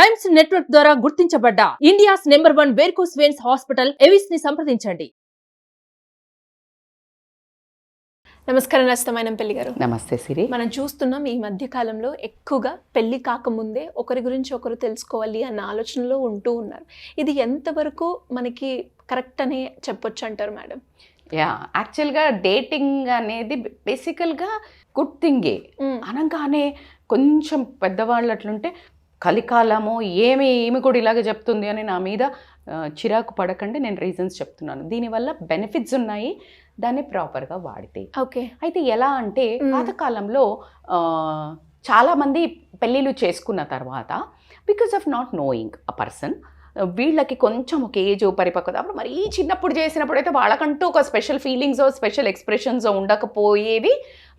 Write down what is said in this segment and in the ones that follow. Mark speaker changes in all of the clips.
Speaker 1: Times network ద్వారా గుర్తించబడ్డ India's #1 varicose veins hospital ఎవిస్ ని సంప్రదించండి.
Speaker 2: నమస్కారం నష్టమైన పెళ్లి గారు.
Speaker 3: నమస్తే సిరి.
Speaker 2: మనం చూస్తున్నాం ఈ మధ్య కాలంలో ఎక్కువగా పెళ్లి కాకముందే ఒకరి గురించి ఒకరు తెలుసుకోవాలి అన్న ఆలోచనలో ఉంటూ ఉన్నారు. ఇది ఎంతవరకు మనకి కరెక్ట్ అని చెప్పొచ్చు అంటారు మేడం?
Speaker 3: యాక్చువల్గా డేటింగ్ అనేది బేసికల్గా గుడ్ థింగే. అనగానే కొంచెం పెద్దవాళ్ళు అట్లుంటే కలికాలమో ఏమి కూడా ఇలాగే చెప్తుంది అని నా మీద చిరాకు పడకండి. నేను రీజన్స్ చెప్తున్నాను. దీనివల్ల బెనిఫిట్స్ ఉన్నాయి, దాన్ని ప్రాపర్గా వాడితే.
Speaker 2: ఓకే.
Speaker 3: అయితే ఎలా అంటే పాతకాలంలో చాలామంది పెళ్ళిళ్ళు చేసుకున్న తర్వాత because of not knowing a person, వీళ్ళకి కొంచెం ఒక ఏజ్ పరిపక్వత అప్పుడు మరీ చిన్నప్పుడు చేసినప్పుడు అయితే వాళ్ళకంటూ ఒక స్పెషల్ ఫీలింగ్స్ స్పెషల్ ఎక్స్ప్రెషన్స్ ఉండకపోయేవి.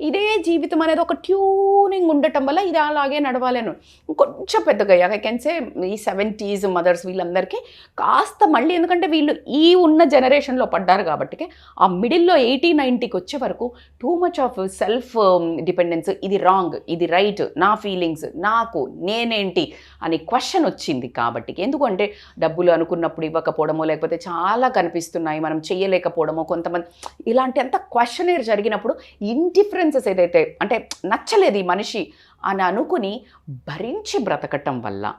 Speaker 3: ఇదే జీవితం అనేది ఒక ట్యూనింగ్ ఉండటం వల్ల ఇది అలాగే నడవాలను. కొంచెం పెద్దగా ఐ కెన్ సే ఈ 70s మదర్స్ వీళ్ళందరికీ కాస్త మళ్ళీ, ఎందుకంటే వీళ్ళు ఈ ఉన్న జనరేషన్లో పడ్డారు కాబట్టి ఆ మిడిల్లో 80-90కి వచ్చే వరకు too much of self dependence, ఇది రాంగ్ ఇది రైట్, నా ఫీలింగ్స్ నాకు నేనేంటి అని క్వశ్చన్ వచ్చింది. కాబట్టి ఎందుకంటే డబ్బులు అనుకున్నప్పుడు ఇవ్వకపోవడమో లేకపోతే చాలా కనిపిస్తున్నాయి మనం చేయలేకపోవడమో, కొంతమంది ఇలాంటి అంత క్వశ్చనేర్ జరిగినప్పుడు ఇండిఫరెన్సెస్ ఏదైతే అంటే నచ్చలేదు ఈ మనిషి అని అనుకుని భరించి బ్రతకటం వల్ల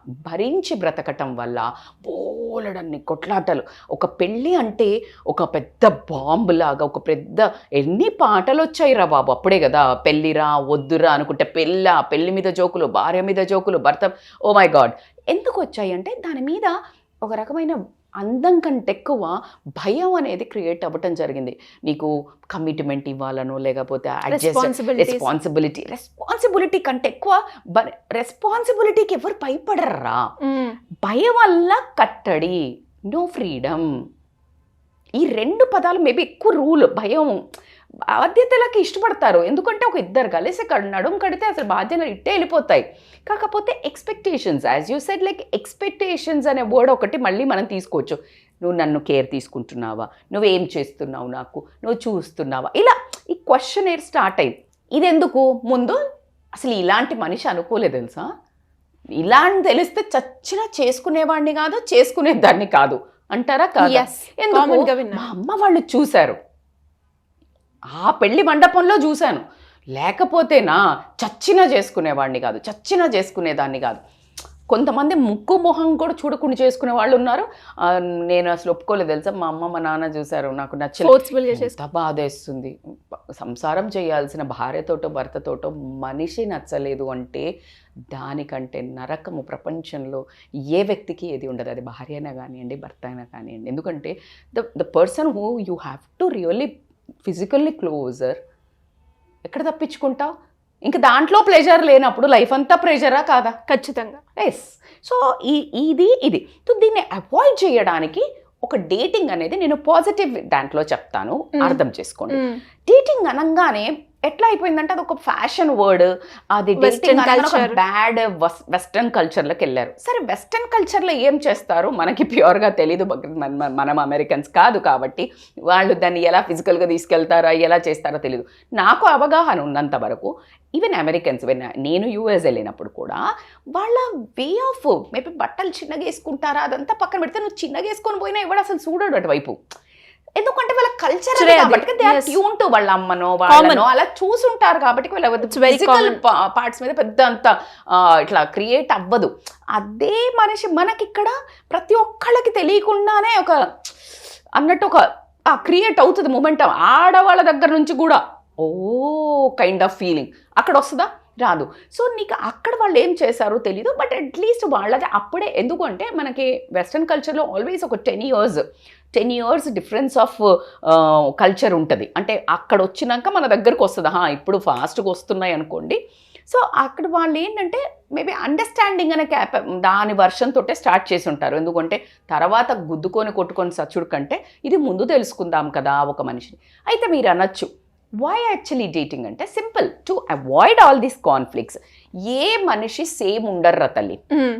Speaker 3: బోలెడన్ని కొట్లాటలు. ఒక పెళ్ళి అంటే ఒక పెద్ద బాంబులాగా, ఒక పెద్ద ఎన్ని పాటలు వచ్చాయి రా బాబు అప్పుడే కదా. పెళ్ళిరా వద్దురా అనుకుంటే పెళ్ళి మీద జోకులు, భార్య మీద జోకులు, భర్త, ఓ మై గాడ్. ఎందుకు వచ్చాయి అంటే దాని మీద ఒక రకమైన అందం కంటే ఎక్కువ భయం అనేది క్రియేట్ అవ్వటం జరిగింది. నీకు కమిట్మెంట్ ఇవ్వాలనో లేకపోతే రెస్పాన్సిబిలిటీ కంటే ఎక్కువ రెస్పాన్సిబిలిటీకి ఎవరు భయపడర్రా. భయం వల్ల కట్టడి, నో ఫ్రీడమ్. ఈ రెండు పదాలు మేబీ ఎక్కువ రూల్. భయం బాధ్యతలకి ఇష్టపడతారు, ఎందుకంటే ఒక ఇద్దరు కలిసి నడుము కడితే అసలు బాధ్యతలు ఇట్టే వెళ్ళిపోతాయి. కాకపోతే expectations, as you said, like expectations అనే వర్డ్ ఒకటి మళ్ళీ మనం తీసుకోవచ్చు. నువ్వు నన్ను కేర్ తీసుకుంటున్నావా, నువ్వేం చేస్తున్నావు, నాకు నువ్వు చూస్తున్నావా, ఇలా ఈ క్వశ్చనేర్ స్టార్ట్ అయింది. ఇది ఎందుకు? ముందు అసలు ఇలాంటి మనిషి అనుకోలేదు తెలుసా. ఇలాంటి తెలిస్తే చచ్చినా చేసుకునేవాడిని కాదు, చేసుకునేదాన్ని కాదు అంటారా? కాదు. ఎందుకు? మా అమ్మ వాళ్ళు చూశారు, ఆ పెళ్లి మండపంలో చూశాను. లేకపోతేనా చచ్చినా చేసుకునేవాడిని కాదు, చచ్చినా చేసుకునేదాన్ని కాదు. కొంతమంది ముక్కు మొహం కూడా చూడకుండా చేసుకునే వాళ్ళు ఉన్నారు. నేను అసలు ఒప్పుకోలేదు తెలుసా. మా అమ్మ మా నాన్న చూశారు, నాకు నచ్చలేదు, బాధేస్తుంది. సంసారం చేయాల్సిన భార్యతోటో భర్తతోటో మనిషి నచ్చలేదు అంటే దానికంటే నరకము ప్రపంచంలో ఏ వ్యక్తికి ఏది ఉండదు. అది భార్య అయినా కానివ్వండి, భర్త అయినా కానివ్వండి. ఎందుకంటే the person who you have to really physically closer. ఎక్కడ తప్పించుకుంటావు? ఇంకా దాంట్లో ప్లెజర్ లేనప్పుడు లైఫ్ అంతా ప్రెజరా కాదా?
Speaker 2: ఖచ్చితంగా.
Speaker 3: ఎస్. సో ఇది సో దీన్ని అవాయిడ్ చేయడానికి ఒక డేటింగ్ అనేది నేను పాజిటివ్ దాంట్లో చెప్తాను, అర్థం చేసుకోండి. డేటింగ్ అనగానే ఎట్లా అయిపోయిందంటే అది ఒక ఫ్యాషన్ వర్డ్. అది బ్యాడ్ వెస్ట్రన్ కల్చర్లోకి వెళ్ళారు. సరే, వెస్ట్రన్ కల్చర్లో ఏం చేస్తారు మనకి ప్యూర్గా తెలీదు. మనం అమెరికన్స్ కాదు కాబట్టి వాళ్ళు దాన్ని ఎలా ఫిజికల్గా తీసుకెళ్తారా, ఎలా చేస్తారో తెలీదు. నాకు అవగాహన ఉన్నంత వరకు ఈవెన్ అమెరికన్స్, నేను యూఎస్ వెళ్ళినప్పుడు కూడా వాళ్ళ వే ఆఫ్ మేబీ బట్టలు చిన్నగా వేసుకుంటారా అదంతా పక్కన పెడితే, నువ్వు చిన్నగా వేసుకొని పోయినా ఎవడు అసలు చూడడు అటువైపు. ఎందుకంటే వాళ్ళ కల్చర్ కాబట్టి దే ఆర్ ట్యూన్ టు వాళ్ళ అమ్మనో వాళ్ళనో అలా చూసుంటారు కాబట్టి వాళ్ళ ఫిజికల్ పార్ట్స్ మీద పెద్ద అంత ఇట్లా క్రియేట్ అవ్వదు. అదే మనిషి మనకిక్కడ ప్రతి ఒక్కళ్ళకి తెలియకుండానే ఒక అన్నట్టు ఒక క్రియేట్ అవుతుంది మొమెంటం. ఆడవాళ్ళ దగ్గర నుంచి కూడా ఓ కైండ్ ఆఫ్ ఫీలింగ్ అక్కడ వస్తుందా? రాదు. సో నీకు అక్కడ వాళ్ళు ఏం చేశారో తెలీదు, బట్ అట్లీస్ట్ వాళ్ళది అప్పుడే. ఎందుకంటే మనకి వెస్ట్రన్ కల్చర్లో ఆల్వేస్ ఒక 10 years డిఫరెన్స్ ఆఫ్ కల్చర్ ఉంటుంది. అంటే అక్కడ వచ్చినాక మన దగ్గరకు వస్తుంది. ఇప్పుడు ఫాస్ట్గా వస్తున్నాయి అనుకోండి. సో అక్కడ వాళ్ళు ఏంటంటే మేబీ అండర్స్టాండింగ్ అనే దాని వర్షన్తో స్టార్ట్ చేసి ఉంటారు. ఎందుకంటే తర్వాత గుద్దుకొని కొట్టుకొని సచ్చుడు కంటే ఇది ముందు తెలుసుకుందాం కదా ఒక మనిషిని. అయితే మీరు అనొచ్చు, వై యాక్చువల్లీ డేటింగ్ అంటే simple, to avoid all these conflicts. ఏ మనిషి సేమ్ ఉండర్రా తల్లి.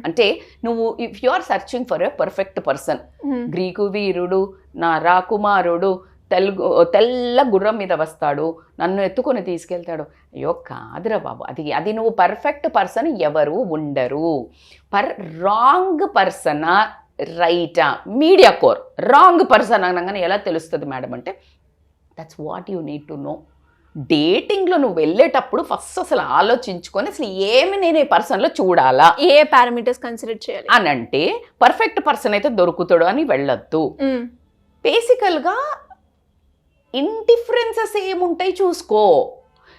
Speaker 3: అంటే నువ్వు if you are searching for a perfect person, Greek వీరుడు, నా రాకుమారుడు, తెల్ల గుర్రం మీద వస్తాడు, నన్ను ఎత్తుకొని తీసుకెళ్తాడు. అయ్యో కాదురా బాబు, అది నువ్వు పర్ఫెక్ట్ పర్సన్ ఎవరు ఉండరు. రాంగ్ పర్సనా రైటా, మీడియా కోర్ రాంగ్ పర్సన్ అనగానే ఎలా తెలుస్తుంది మేడం అంటే, that's what you need to know. డేటింగ్లో నువ్వు వెళ్ళేటప్పుడు ఫస్ట్ అసలు ఆలోచించుకొని అసలు ఏమి నేను ఈ పర్సన్లో చూడాలా,
Speaker 2: ఏ పారామీటర్స్ కన్సిడర్ చేయాలి
Speaker 3: అని అంటే పర్ఫెక్ట్ పర్సన్ అయితే దొరుకుతాడు అని వెళ్ళొద్దు. బేసికల్గా ఇండిఫరెన్సెస్ ఏముంటాయి చూసుకో.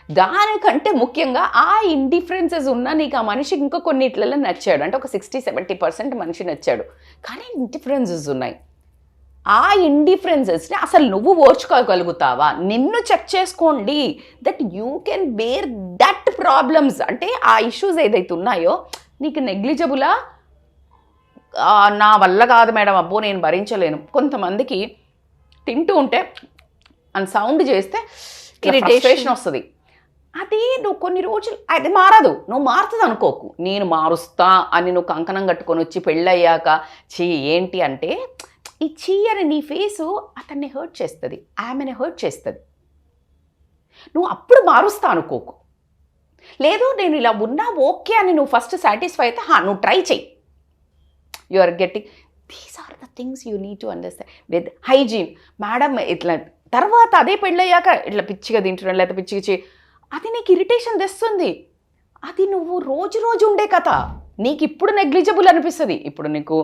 Speaker 3: దానికంటే ముఖ్యంగా ఆ ఇండిఫరెన్సెస్ ఉన్నా నీకు ఆ మనిషి ఇంకా కొన్నిట్లలో నచ్చాడు అంటే ఒక 60-70% మనిషి నచ్చాడు, కానీ ఇండిఫరెన్సెస్ ఉన్నాయి. ఆ ఇండిఫరెన్సెస్ని అసలు నువ్వు ఓర్చుకోగలుగుతావా, నిన్ను చెక్ చేసుకోండి. That you can bear that problems. అంటే ఆ ఇష్యూస్ ఏదైతే ఉన్నాయో నీకు నెగ్లిజబులా, నా వల్ల కాదు మేడం, అబ్బో నేను భరించలేను. కొంతమందికి తింటూ ఉంటే అని సౌండ్ చేస్తే ఇరిటేషన్ వస్తుంది. అది నువ్వు కొన్ని రోజులు అది మారదు, నువ్వు మారుతుంది అనుకోకు. నేను మారుస్తా అని నువ్వు కంకణం కట్టుకొని వచ్చి పెళ్ళయ్యాక ఏంటి అంటే ఈ అని నీ ఫేసు అతన్ని హర్ట్ చేస్తుంది, ఆమెని హర్ట్ చేస్తుంది. నువ్వు అప్పుడు మారుస్తా అనుకోకు. లేదు నేను ఇలా ఉన్నా ఓకే అని నువ్వు ఫస్ట్ సాటిస్ఫై అయితే నువ్వు ట్రై చెయ్యి. You are getting these are the things you need to understand. With hygiene madam, ఇట్లా తర్వాత అదే పెళ్ళయ్యాక ఇట్లా పిచ్చిగా తింటున్నాడు లేకపోతే పిచ్చిగా అది నీకు ఇరిటేషన్ తెస్తుంది. అది నువ్వు రోజు ఉండే కథ. నీకు ఇప్పుడు నెగ్లిజబుల్ అనిపిస్తుంది, ఇప్పుడు నీకు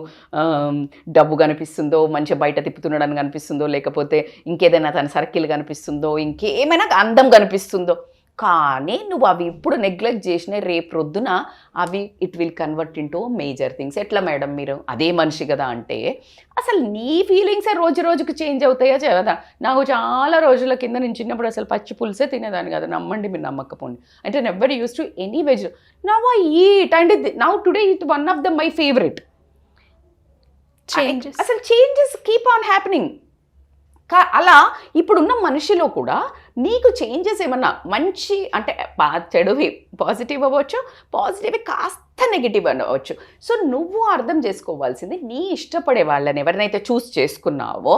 Speaker 3: డబ్బు కనిపిస్తుందో, మంచిగా బయట తిప్పుతున్నాడని కనిపిస్తుందో, లేకపోతే ఇంకేదైనా తన సర్కిల్ కనిపిస్తుందో, ఇంకేమైనా అందం కనిపిస్తుందో, కానీ నువ్వు అవి ఇప్పుడు నెగ్లెక్ట్ చేసిన రేపు రొద్దున అవి it will convert into major things. ఎట్లా మేడం మీరు అదే మనిషి కదా అంటే అసలు నీ ఫీలింగ్సే రోజుకి చేంజ్ అవుతాయా కదా. నాకు చాలా రోజుల కింద నేను చిన్నప్పుడు అసలు పచ్చి పులుసే తినేదాన్ని కదా, నమ్మండి మీరు నమ్మకపోండి. అంటే never uses to any veg, now I eat and now today it one of the my favourite. అసలు చేంజెస్ కీప్ ఆన్ హ్యాపెనింగ్. అలా ఇప్పుడున్న మనిషిలో కూడా నీకు చేంజెస్ ఏమన్నా మంచి అంటే చెడువి పాజిటివ్ అవ్వచ్చు, పాజిటివ్ కాస్త నెగిటివ్ అవ్వచ్చు. సో నువ్వు అర్థం చేసుకోవాల్సింది నీ ఇష్టపడే వాళ్ళని ఎవరినైతే చూస్ చేసుకున్నావో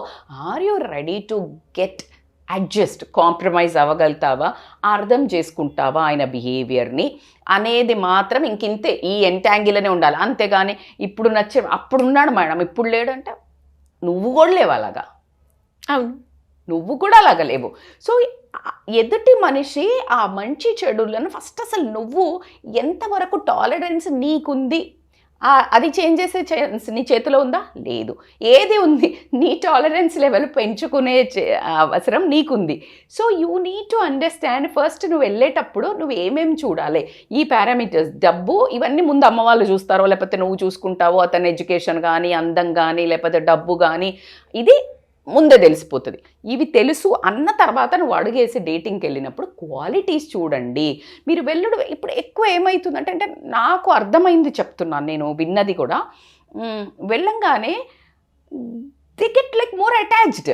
Speaker 3: are you ready to get adjust, compromise అవ్వగలుగుతావా, అర్థం చేసుకుంటావా ఆయన బిహేవియర్ని అనేది మాత్రం ఇంకింతే. ఈ ఎంటాంగిల్నే ఉండాలి, అంతేగాని ఇప్పుడు నచ్చే అప్పుడున్నాడు మేడం ఇప్పుడు లేడు అంటే నువ్వు కూడా లేవు అలాగా.
Speaker 2: అవును,
Speaker 3: నువ్వు కూడా అలాగ లేవు. సో ఎదుటి మనిషి ఆ మంచి చెడులను ఫస్ట్ అసలు నువ్వు ఎంతవరకు టాలరెన్స్ నీకుంది, అది చేంజ్ చేసే నీ చేతిలో ఉందా, లేదు. ఏది ఉంది, నీ టాలరెన్స్ లెవెల్ పెంచుకునే అవసరం నీకుంది. So you need to understand first నువ్వు వెళ్ళేటప్పుడు నువ్వు ఏమేమి చూడాలి. ఈ పారామీటర్స్, డబ్బు ఇవన్నీ ముందు అమ్మ వాళ్ళు చూస్తారో లేకపోతే నువ్వు చూసుకుంటావో, అతని ఎడ్యుకేషన్ కానీ అందం కానీ లేకపోతే డబ్బు కానీ ఇది ముందే తెలిసిపోతుంది. ఇవి తెలుసు అన్న తర్వాత నువ్వు అడుగేసి డేటింగ్కి వెళ్ళినప్పుడు క్వాలిటీస్ చూడండి. మీరు వెళ్ళడు ఇప్పుడు ఎక్కువ ఏమవుతుందంటే అంటే నాకు అర్థమైంది చెప్తున్నాను, నేను విన్నది కూడా. వెళ్ళంగానే they get like more attached.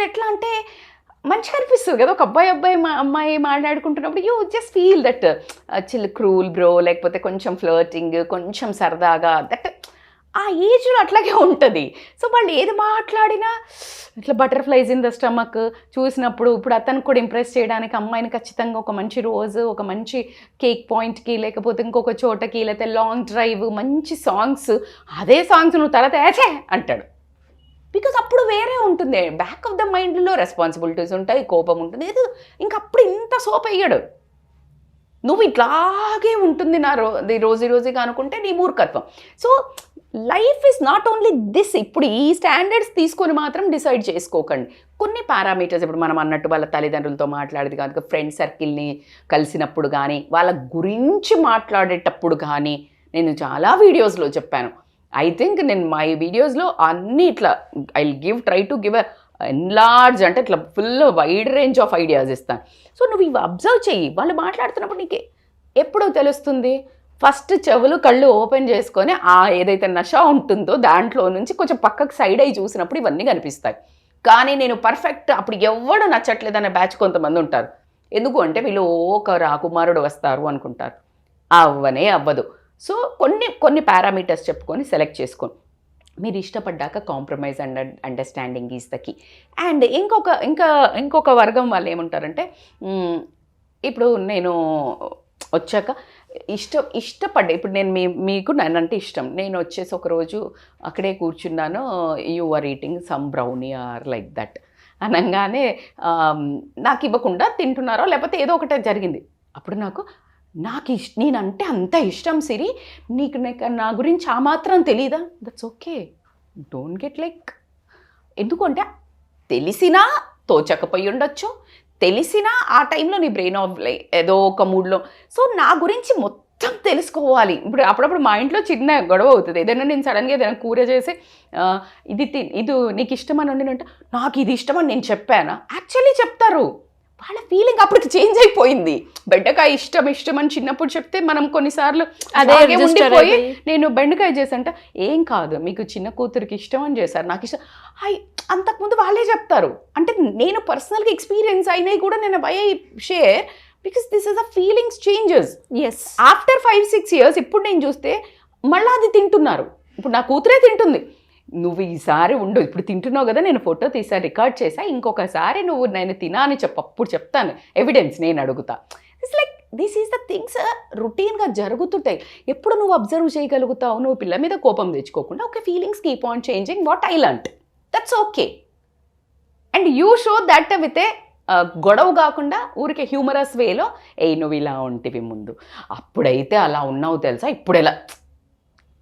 Speaker 3: ఎట్లా అంటే మంచిగా అనిపిస్తుంది కదా, ఒక అమ్మాయి మాట్లాడుకుంటున్నప్పుడు you just feel that chill cruel bro, లేకపోతే కొంచెం ఫ్లర్టింగ్, కొంచెం సరదాగా, దట్ ఆ ఏజ్లో అట్లాగే ఉంటుంది. సో వాళ్ళు ఏది మాట్లాడినా ఇట్లా బటర్ఫ్లైస్ ఇన్ ద స్టమక్ చూసినప్పుడు ఇప్పుడు అతను కూడా ఇంప్రెస్ చేయడానికి అమ్మాయిని ఖచ్చితంగా ఒక మంచి రోజు, ఒక మంచి కేక్ పాయింట్కి, లేకపోతే ఇంకొక చోటకి, లేకపోతే లాంగ్ డ్రైవ్, మంచి సాంగ్స్, అదే సాంగ్స్ నువ్వు తర్వాత ఏచే అంటాడు. బికాజ్ అప్పుడు వేరే ఉంటుంది, బ్యాక్ ఆఫ్ ద మైండ్లో రెస్పాన్సిబిలిటీస్ ఉంటాయి, కోపం ఉంటుంది. ఏదో ఇంకప్పుడు ఇంత సోప్ అయ్యాడు. నువ్వు ఇట్లాగే ఉంటుంది నా రోజుగా అనుకుంటే నీ మూర్ఖత్వం. So life is not only this. ఇప్పుడు ఈ స్టాండర్డ్స్ తీసుకొని మాత్రం డిసైడ్ చేసుకోకండి. కొన్ని పారామీటర్స్ ఇప్పుడు మనం అన్నట్టు వాళ్ళ తల్లిదండ్రులతో మాట్లాడేది కాదు, ఫ్రెండ్ సర్కిల్ని కలిసినప్పుడు కానీ, వాళ్ళ గురించి మాట్లాడేటప్పుడు కానీ, నేను చాలా వీడియోస్లో చెప్పాను. ఐ థింక్ నేను మై వీడియోస్లో అన్నీ ఇట్లా ట్రై టు గివ్ ఎన్లార్జ్ అంటే ఇట్లా full wide range of ideas ఇస్తాను. సో నువ్వు ఇవి అబ్జర్వ్ చెయ్యి. వాళ్ళు మాట్లాడుతున్నప్పుడు నీకు ఎప్పుడో తెలుస్తుంది. ఫస్ట్ చెవులు కళ్ళు ఓపెన్ చేసుకొని ఏదైతే నష ఉంటుందో దాంట్లో నుంచి కొంచెం పక్కకు సైడ్ అయ్యి చూసినప్పుడు ఇవన్నీ కనిపిస్తాయి. కానీ నేను పర్ఫెక్ట్ అప్పుడు ఎవడు నచ్చట్లేదనే బ్యాచ్ కొంతమంది ఉంటారు. ఎందుకు అంటే వీళ్ళు ఒక రాకుమారుడు వస్తారు అనుకుంటారు, అవ్వనే అవ్వదు. సో కొన్ని పారామీటర్స్ చెప్పుకొని సెలెక్ట్ చేసుకోండి. మీరు ఇష్టపడ్డాక compromise and understanding is the key. And ఇంకొక వర్గం వాళ్ళు ఏమంటారంటే, ఇప్పుడు నేను వచ్చాక ఇష్టపడ్డా, ఇప్పుడు నేను మీకు నన్నంటే ఇష్టం, నేను వచ్చేసి ఒకరోజు అక్కడే కూర్చున్నాను, you are eating some brownie or like that అనగానే నాకు ఇవ్వకుండా తింటున్నారో లేకపోతే ఏదో ఒకటే జరిగింది. అప్పుడు నేనంటే అంత ఇష్టం సిరి, నీకు నా గురించి ఆ మాత్రం తెలీదా? That's okay, don't get like, ఎందుకంటే తెలిసినా తోచకపోయి ఉండొచ్చు, తెలిసినా ఆ టైంలో నీ బ్రెయిన్ ఆఫ్ ఏదో ఒక మూడ్లో. సో నా గురించి మొత్తం తెలుసుకోవాలి. ఇప్పుడు అప్పుడప్పుడు మా ఇంట్లో చిన్న గొడవ అవుతుంది, ఏదైనా నేను సడన్గా ఏదైనా కూర చేసి ఇది నీకు ఇష్టమని వండినంటే నాకు ఇది ఇష్టమని నేను చెప్పానా, యాక్చువల్లీ చెప్తారు. వాళ్ళ ఫీలింగ్ అప్పటికి చేంజ్ అయిపోయింది. బెండకాయ ఇష్టం అని చిన్నప్పుడు చెప్తే మనం కొన్నిసార్లు అదే ఉండిపోయి, నేను బెండకాయ చేసంట, ఏం కాదు మీకు చిన్న కూతురికి ఇష్టం అని చేశారు, నాకు ఇష్టం అంతకుముందు వాళ్ళే చెప్తారు. అంటే నేను పర్సనల్గా ఎక్స్పీరియన్స్ అయినవి కూడా నేను why share, because this is the feelings changes. After 5-6 years ఇప్పుడు నేను చూస్తే మళ్ళీ అది తింటున్నారు. ఇప్పుడు నా కూతురే తింటుంది. నువ్వు ఈసారి ఉండు, ఇప్పుడు తింటున్నావు కదా, నేను ఫోటో తీసా, రికార్డ్ చేసా, ఇంకొకసారి నువ్వు నేను తినా అని అప్పుడు చెప్తాను, ఎవిడెన్స్ నేను అడుగుతా. It's like this is the things రొటీన్గా జరుగుతుంటాయి. ఎప్పుడు నువ్వు అబ్జర్వ్ చేయగలుగుతావు, నువ్వు పిల్ల మీద కోపం తెచ్చుకోకుండా okay, feelings keep on changing, what I learned, that's okay. And you show that with ఏ గొడవ కాకుండా ఊరికే హ్యూమరస్ వేలో, నువ్వు ఇలా ఉంటివి ముందు, అప్పుడైతే అలా ఉన్నావు తెలుసా, ఇప్పుడు ఎలా,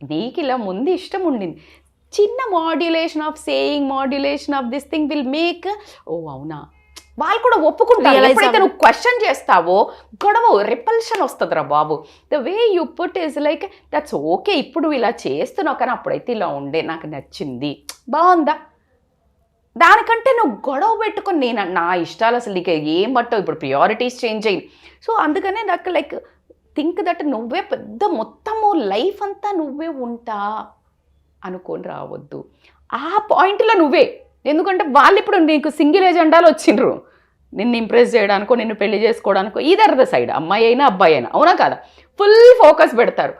Speaker 3: నీకు ఇలా ముందు ఇష్టం ఉండింది. చిన్న modulation of saying, modulation of this thing will make, ఓ అవునా, వాళ్ళు కూడా ఒప్పుకుంటారు. ఎప్పుడైతే నువ్వు క్వశ్చన్ చేస్తావో గొడవ రిపల్షన్ వస్తుందిరా బాబు. The way you put is like that's okay, ఇప్పుడు ఇలా చేస్తున్నావు కానీ అప్పుడైతే ఇలా ఉండే, నాకు నచ్చింది, బాగుందా, దానికంటే నువ్వు గొడవ పెట్టుకొని నేను నా ఇష్టాలు అసలు నీకు ఏం పట్టవు, ఇప్పుడు ప్రియారిటీస్ చేంజ్ అయ్యి. సో అందుకనే నాకు లైక్ థింక్ దట్ నువ్వే పెద్ద మొత్తము లైఫ్ అంతా నువ్వే ఉంటా అనుకొని రావద్దు. ఆ పాయింట్లో నువ్వే, ఎందుకంటే వాళ్ళు ఇప్పుడు నీకు సింగిల్ ఎజెండాలు వచ్చిండ్రు, నిన్ను ఇంప్రెస్ చేయడానికో నిన్ను పెళ్లి చేసుకోవడానికో, ఈదర్ ద సైడ్, అమ్మాయి అయినా అబ్బాయి అయినా, అవునా కాదా, ఫుల్ ఫోకస్ పెడతారు.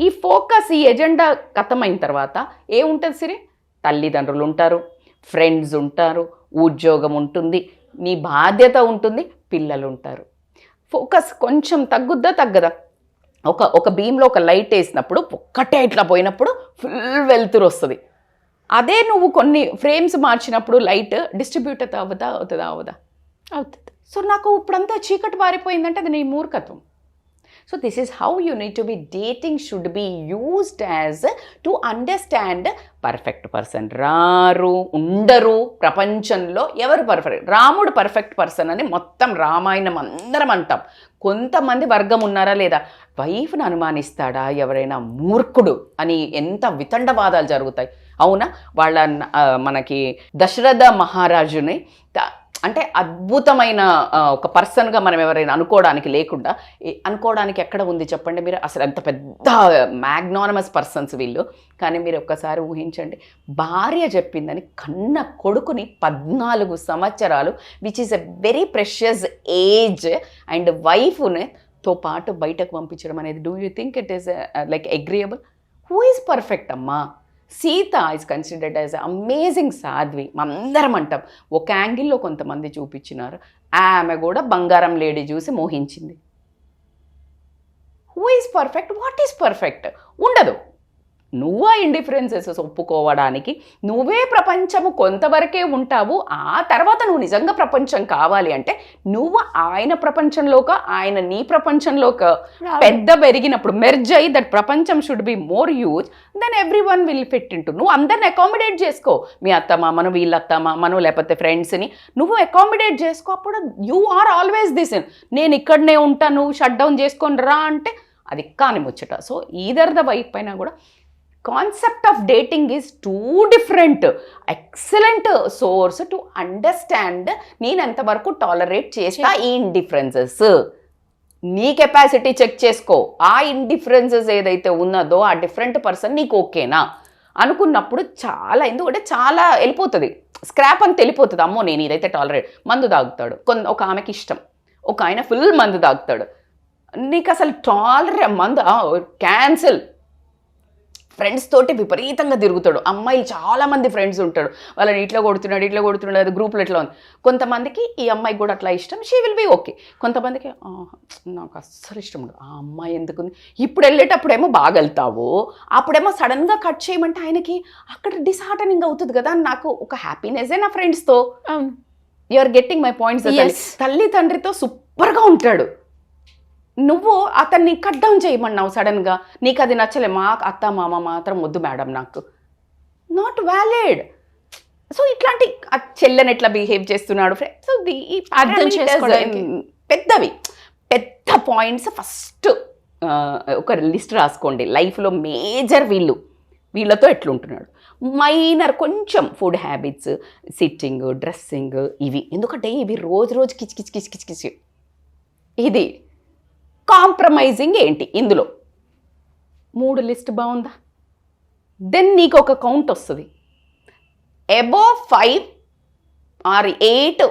Speaker 3: ఈ ఫోకస్, ఈ ఎజెండా ఖతమైన తర్వాత ఏముంటుంది సిరి, తల్లిదండ్రులు ఉంటారు, ఫ్రెండ్స్ ఉంటారు, ఉద్యోగం ఉంటుంది, నీ బాధ్యత ఉంటుంది, పిల్లలు ఉంటారు. ఫోకస్ కొంచెం తగ్గదా? ఒక బీమ్లో ఒక లైట్ వేసినప్పుడు ఒక్కటే ఇట్లా పోయినప్పుడు ఫుల్ వెలుతురు వస్తుంది. అదే నువ్వు కొన్ని ఫ్రేమ్స్ మార్చినప్పుడు లైట్ డిస్ట్రిబ్యూట్ అవుతుందా? అవుతుంది. సో నాకు ఇప్పుడంతా చీకటి పారిపోయిందంటే అది నీ మూర్ఖత్వం. So this is how you need to be. Dating should be used as to understand perfect person రారు, ఉండరు ప్రపంచంలో. ఎవరు పర్ఫెక్ట్? రాముడు పర్ఫెక్ట్ పర్సన్ అని మొత్తం రామాయణం అందరం అంటాం. కొంతమంది వర్గం ఉన్నారా లేదా? వైఫ్ను అనుమానిస్తాడా ఎవరైనా మూర్ఖుడు అని ఎంత వితండవాదాలు జరుగుతాయి. అవునా? వాళ్ళ మనకి దశరథ మహారాజుని అంటే అద్భుతమైన ఒక పర్సన్గా మనం ఎవరైనా అనుకోవడానికి ఎక్కడ ఉంది చెప్పండి మీరు? అసలు అంత పెద్ద మ్యాగ్నానమస్ పర్సన్స్ వీళ్ళు. కానీ మీరు ఒక్కసారి ఊహించండి, భార్య చెప్పిందని కన్న కొడుకుని 14 సంవత్సరాలు, which is a very precious age, and వైఫ్తో పాటు బయటకు పంపించడం అనేది, do you think it is like agreeable? Who is perfect అమ్మా? Sita is considered as amazing సాధ్వి అందరం అంటాం. ఒక యాంగిల్లో కొంతమంది చూపించినారు, ఆమె కూడా బంగారం లేడీ చూసి మోహించింది. Who is perfect? What is perfect? ఉండదు. నువ్వు ఆ ఇండిఫరెన్సెస్ ఒప్పుకోవడానికి నువ్వే ప్రపంచము కొంతవరకే ఉంటావు. ఆ తర్వాత నువ్వు నిజంగా ప్రపంచం కావాలి అంటే నువ్వు ఆయన ప్రపంచంలోక, ఆయన నీ ప్రపంచంలోక పెద్ద పెరిగినప్పుడు మెర్జ్ అయ్యి దట్ ప్రపంచం should be more huge than every one will fit into. నువ్వు అందరిని అకామిడేట్ చేసుకో, మీ అత్తమామను, వీళ్ళ అత్తమామను, లేకపోతే ఫ్రెండ్స్ని నువ్వు అకామిడేట్ చేసుకో. అప్పుడు యూ ఆర్ ఆల్వేస్ దిస్. నేను ఇక్కడనే ఉంటాను, షట్ డౌన్ చేసుకొని రా అంటే అది కాని ముచ్చట. సో ఈదర్ ద వైఫ్ పైన కూడా concept of dating is two different. Excellent source to understand నేను ఎంతవరకు టాలరేట్ చేస్తా ఈ ఇండిఫరెన్సెస్. నీ కెపాసిటీ చెక్ చేసుకో. ఆ ఇండిఫరెన్సెస్ ఏదైతే ఉన్నదో ఆ డిఫరెంట్ పర్సన్ నీకు ఓకేనా అనుకున్నప్పుడు చాలా, ఎందుకంటే చాలా వెళ్ళిపోతుంది, స్క్రాప్ అని తెలిపోతుంది. అమ్మో నేను ఇదైతే టాలరేట్. మందు తాగుతాడు, ఒక ఆమెకి ఇష్టం, ఒక ఆయన ఫుల్ మందు తాగుతాడు, నీకు అసలు మందు క్యాన్సిల్. ఫ్రెండ్స్ తోటి విపరీతంగా తిరుగుతాడు. అమ్మాయిలు చాలా మంది ఫ్రెండ్స్ ఉంటాడు, వాళ్ళని ఇట్లా కొడుతున్నాడు అది గ్రూప్లో ఎట్లా ఉంది. కొంతమందికి ఈ అమ్మాయికి కూడా అట్లా ఇష్టం, షీ విల్ బీ ఓకే. కొంతమందికి నాకు అస్సలు ఇష్టం ఉండదు, ఆ అమ్మాయి ఎందుకుంది. ఇప్పుడు వెళ్ళేటప్పుడేమో బాగా వెళ్తావు, అప్పుడేమో సడన్గా కట్ చేయమంటే ఆయనకి అక్కడ డిసార్టనింగ్ అవుతుంది కదా. నాకు ఒక హ్యాపీనెస్ఏ నా ఫ్రెండ్స్తో. You are getting my points. తల్లి తండ్రితో సూపర్గా ఉంటాడు, నువ్వు అతన్ని కట్ డౌన్ చేయమన్నావు సడన్గా, నీకు అది నచ్చలే. మా అత్త మామ మాత్రం వద్దు మేడం నాకు, నాట్ వ్యాలిడ్. సో ఇట్లాంటి చెల్లెని ఎట్లా బిహేవ్ చేస్తున్నాడు ఫ్రెండ్స్, పెద్ద పాయింట్స్. ఫస్ట్ ఒక లిస్ట్ రాసుకోండి, లైఫ్లో మేజర్ వీళ్ళతో ఎట్లుంటున్నాడు. మైనర్ కొంచెం ఫుడ్ హ్యాబిట్స్, సిట్టింగ్, డ్రెస్సింగ్, ఇవి. ఎందుకంటే ఇవి రోజు కిచ్ ఇది కాంప్రమైజింగ్ ఏంటి ఇందులో 3 లిస్ట్ బాగుందా, దెన్ నీకు ఒక కౌంట్ వస్తుంది. అబోవ్ 5 or 8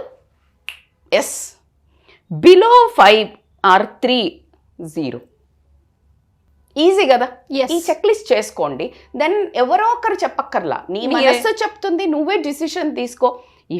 Speaker 3: ఎస్, బిలో 5 or 3 0. ఈజీ కదా. ఈ చెక్ లిస్ట్ చేసుకోండి, దెన్ ఎవరో ఒకరు చెప్పక్కర్లా, నీ మనస్సు చెప్తుంది, నువ్వే డిసిషన్ తీసుకో.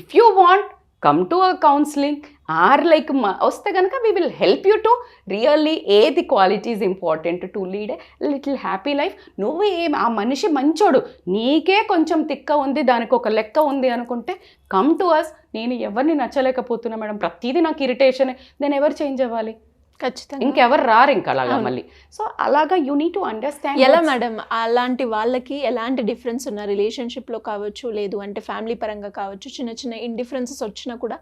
Speaker 3: If you want come to a counselling or like వస్తే కనుక we will help you to really ఏది qualities important to lead a little happy life. నువ్వు ఆ మనిషి మంచోడు, నీకే కొంచెం తిక్క ఉంది, దానికి ఒక లెక్క ఉంది అనుకుంటే కమ్ టు అస్. నేను ఎవరిని నచ్చలేకపోతున్నా మేడం, ప్రతిదీ నాకు ఇరిటేషన్, నేను ఎవరు చేంజ్ అవ్వాలి?
Speaker 2: ఖచ్చితంగా
Speaker 3: ఇంకెవరు రారు ఇంకా అలాగా మళ్ళీ. సో అలాగా యూ నీడ్ టు అండర్స్టాండ్.
Speaker 2: ఎలా మేడం అలాంటి వాళ్ళకి ఎలాంటి డిఫరెన్స్ ఉన్న రిలేషన్షిప్లో కావచ్చు, లేదు అంటే ఫ్యామిలీ పరంగా కావచ్చు, చిన్న ఇండిఫరెన్సెస్ వచ్చినా కూడా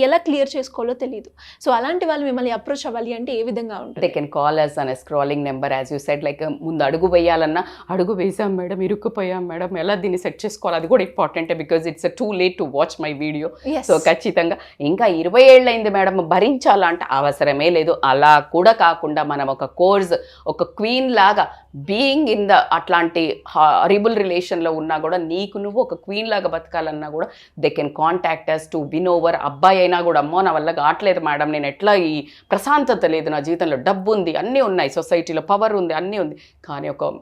Speaker 2: ఎలా క్లియర్ చేసుకోవాలో తెలియదు. సో అలాంటి వాళ్ళు మిమ్మల్ని అప్రోచ్ అవ్వాలి అంటే ఏ విధంగా ఉంటుంది?
Speaker 3: They can call us on scrolling number, as you said. Like ముందు అడుగు వేయాలన్నా అడుగు వేసాం మేడం, ఇరుక్కుపోయాం మేడం, ఎలా దీన్ని సెట్ చేసుకోవాలి, అది కూడా ఇంపార్టెంటే, because it's too late to watch my video. So ఖచ్చితంగా ఇంకా 20 ఏళ్ళు అయింది మేడం భరించాలంటే అవసరమే లేదు. అలా కూడా కాకుండా మనం ఒక కోర్స్, ఒక క్వీన్ లాగా బీయింగ్ ఇన్ ద అట్లాంటి హారిబుల్ రిలేషన్లో ఉన్నా కూడా నీకు నువ్వు ఒక క్వీన్ లాగా బతకాలన్నా కూడా they can contact us to win over. అబ్బాయి అయినా కూడా అమ్మో నా వల్ల కావట్లేదు మేడం, నేను ఎట్లా ఈ ప్రశాంతత లేదు నా జీవితంలో, డబ్బు ఉంది, అన్నీ ఉన్నాయి, సొసైటీలో పవర్ ఉంది, అన్నీ ఉంది, కానీ ఒక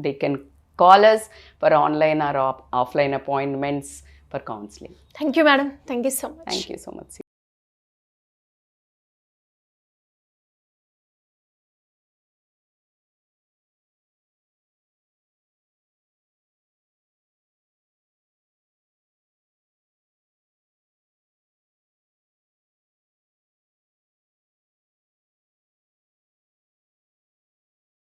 Speaker 3: they can call us for online or offline appointments for counselling.
Speaker 2: Thank you madam, thank you so much.
Speaker 3: Thank you so much.